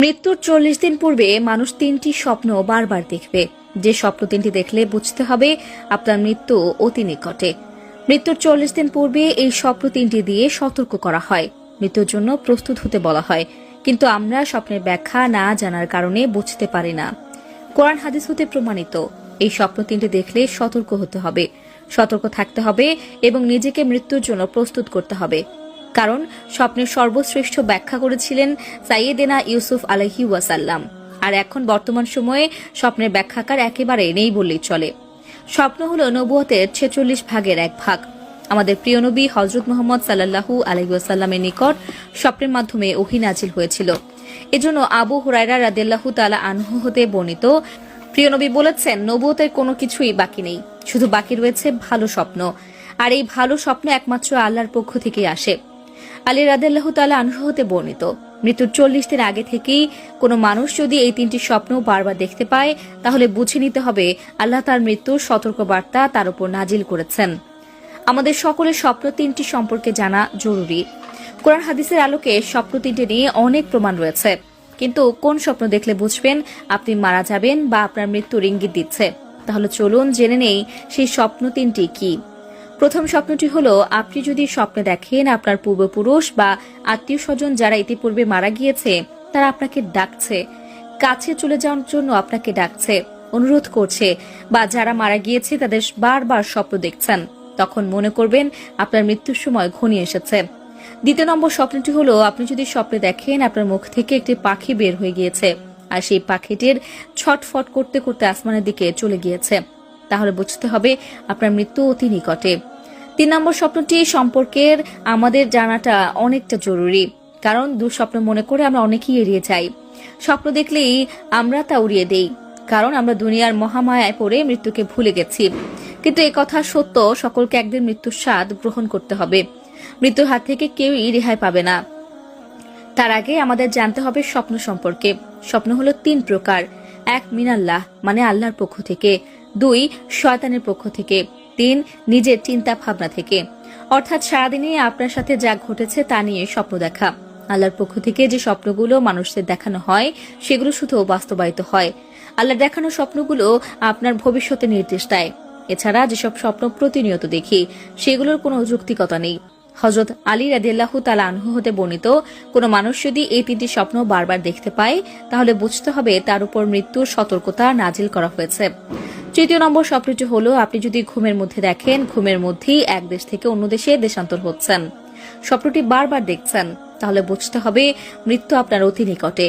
মৃত্যুর 40 দিন পূর্বে মানুষ 3টি স্বপ্ন বারবার দেখবে। যে স্বপ্ন 3টি দেখলে বুঝতে হবে আপনার মৃত্যু অতি নিকটে। মৃত্যুর 40 দিন পূর্বে এই স্বপ্ন 3টি দিয়ে সতর্ক করা হয়, মৃত্যুর জন্য প্রস্তুত হতে বলা হয়, কিন্তু আমরা স্বপ্নের ব্যাখ্যা না জানার কারণে বুঝতে পারি না। কোরআন হাদিস হতে প্রমাণিত এই স্বপ্ন 3টি দেখলে সতর্ক হতে হবে, সতর্ক থাকতে হবে এবং নিজেকে মৃত্যুর জন্য প্রস্তুত করতে হবে। কারণ স্বপ্নের সর্বশ্রেষ্ঠ ব্যাখ্যা করেছিলেন সাইয়েদেনা ইউসুফ আলাইহি ওয়াসাল্লাম। আর এখন বর্তমান সময়ে স্বপ্নের ব্যাখ্যাকার একেবারে নেই বললেই চলে। স্বপ্ন হলো নবুয়তের 46 ভাগের 1 ভাগ। আমাদের প্রিয় নবী হযরত মুহাম্মদ সাল্লাল্লাহু আলাইহি ওয়াসাল্লামের নিকট স্বপ্নের মাধ্যমে ওহী নাজিল হয়েছিল। এজন্য আবু হুরায়রা রাদিয়াল্লাহু তাআলা আনহু হতে বর্ণিত, প্রিয় নবী বলেছেন, নবুয়তের কোনো কিছুই বাকি নেই, শুধু বাকি রয়েছে ভালো স্বপ্ন। আর এই ভালো স্বপ্ন একমাত্র আল্লাহর পক্ষ থেকেই আসে। আলী রাদিয়াল্লাহু তাআলা আনহু হতে বর্ণিত, মৃত্যুর 40 দিন আগে থেকেই কোনো মানুষ যদি এই 3টি স্বপ্ন বারবার দেখতে পায়, তাহলে বুঝে নিতে হবে আল্লাহ তার মৃত্যুর সতর্কবার্তা তার উপর নাজিল করেছেন। আমাদের সকলের স্বপ্ন 3টি সম্পর্কে জানা জরুরি। কোরআন হাদিসের আলোকে স্বপ্ন 3টি নিয়ে অনেক প্রমাণ রয়েছে, কিন্তু কোন স্বপ্ন দেখলে বুঝবেন আপনি মারা যাবেন বা আপনার মৃত্যুর ইঙ্গিত দিচ্ছে? তাহলে চলুন জেনে নেই সেই স্বপ্ন 3টি কি। প্রথম স্বপ্নটি হলো, আপনি যদি স্বপ্নে দেখেন আপনার পূর্বপুরুষ বা আত্মীয় স্বজন যারা ইতিপূর্বে মারা গিয়েছে তারা আপনাকে ডাকছে, কাছে চলে যাওয়ার জন্য আপনাকে ডাকছে, অনুরোধ করছে, বা যারা মারা গিয়েছে তাদের বারবার স্বপ্ন দেখছেন, তখন মনে করবেন আপনার মৃত্যুর সময় ঘনিয়ে এসেছে। দ্বিতীয় নম্বর স্বপ্নটি হলো, আপনি যদি স্বপ্নে দেখেন আপনার মুখ থেকে একটি পাখি বের হয়ে গিয়েছে আর সেই পাখিটির ছটফট করতে করতে আসমানের দিকে চলে গিয়েছে, তাহলে বুঝতে হবে আপনার মৃত্যু অতি নিকটে। 3 নম্বর স্বপ্নটি সম্পর্কের আমাদের জানাটা অনেকটা জরুরি, কারণ দুঃস্বপ্ন মনে করে আমরা অনেকেই এড়িয়ে যাই। স্বপ্ন দেখলেই আমরা তা উড়িয়ে দেই, কারণ আমরা দুনিয়ার মহামায়ায় পড়ে মৃত্যুকে ভুলে গেছি। কিন্তু এই কথা সত্য, সকলকে একদিন মৃত্যুর স্বাদ গ্রহণ করতে হবে। মৃত্যুর হাত থেকে কেউই রেহাই পাবে না। তার আগে আমাদের জানতে হবে স্বপ্ন সম্পর্কে। স্বপ্ন হলো 3 প্রকার। 1 মিনাল্লাহ, মানে আল্লাহর পক্ষ থেকে। 2 শয়তানের পক্ষ থেকে। 3 নিজের চিন্তা ভাবনা থেকে, অর্থাৎ সারাদিনে আপনার সাথে যা ঘটেছে তা নিয়ে স্বপ্ন দেখা। আল্লাহর পক্ষ থেকে যে স্বপ্নগুলো মানুষদের দেখানো হয় সেগুলো শুধু বাস্তবায়িত হয়। আল্লাহর দেখানো স্বপ্নগুলো আপনার ভবিষ্যতে নির্দেশ দেয়। এছাড়া যেসব স্বপ্ন প্রতিনিয়ত দেখি সেগুলোর কোনো যৌক্তিকতা নেই। হযরত আলী রাদিয়াল্লাহু তাআলা আনহু হতে বর্ণিত, কোনো মানুষ যদি এই 3টি স্বপ্ন বারবার দেখতে পায় তাহলে বুঝতে হবে তার উপর মৃত্যুর সতর্কতা নাজিল করা হয়েছে। তৃতীয় নম্বর স্বপ্নটি হলো, আপনি যদি ঘুমের মধ্যে দেখেন ঘুমের মধ্যেই এক দেশ থেকে অন্য দেশে দেশান্তর হচ্ছেন, স্বপ্নটি বারবার দেখছেন, তাহলে বুঝতে হবে মৃত্যু আপনার অতি নিকটে।